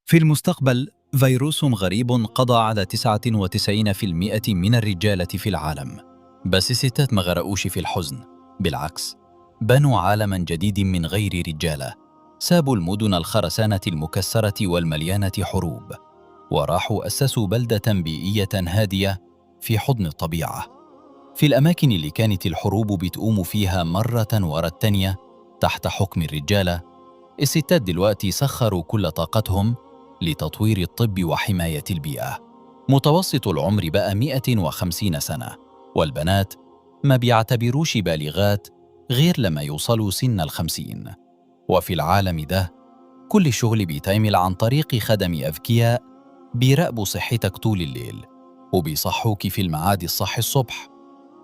في المستقبل، فيروس غريب قضى على 99% من الرجالة في العالم. بس الستات ما غرقوش في الحزن، بالعكس، بنوا عالما جديد من غير رجالة. سابوا المدن الخرسانة المكسرة والمليانة حروب، وراحوا أسسوا بلدة بيئية هادية في حضن الطبيعة. في الأماكن اللي كانت الحروب بتقوم فيها مرة ورا التانية تحت حكم الرجالة، الستات دلوقتي سخروا كل طاقتهم لتطوير الطب وحماية البيئة. متوسط العمر بقى 150 سنة، والبنات ما بيعتبروش بالغات غير لما يوصلوا سن 50. وفي العالم ده كل الشغل بيتعمل عن طريق خدم أذكياء بيراقبوا صحتك طول الليل، وبيصحوك في الميعاد الصح الصبح،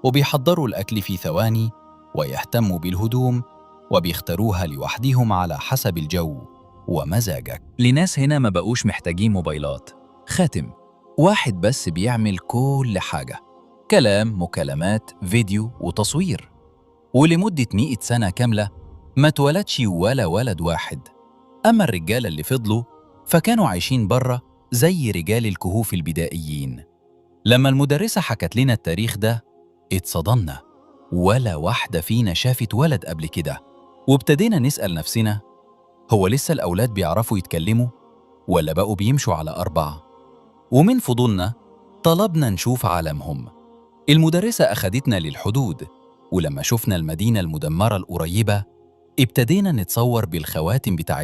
وبيحضروا الأكل في ثواني، ويهتموا بالهدوم وبيختاروها لوحدهم على حسب الجو ومزاجك. لناس هنا ما بقوش محتاجين موبايلات، خاتم واحد بس بيعمل كل حاجة: كلام، مكالمات، فيديو وتصوير. ولمدة 100 سنة كاملة ما اتولدش ولا ولد واحد. أما الرجالة اللي فضلوا فكانوا عايشين برا زي رجال الكهوف البدائيين. لما المدرسة حكت لنا التاريخ ده اتصدمنا، ولا واحدة فينا شافت ولد قبل كده. وابتدينا نسأل نفسنا: هو لسه الأولاد بيعرفوا يتكلموا ولا بقوا بيمشوا على 4؟ ومن فضولنا طلبنا نشوف عالمهم. المدرسة أخدتنا للحدود، ولما شفنا المدينة المدمرة القريبة ابتدينا نتصور بالخواتم بتاعتهم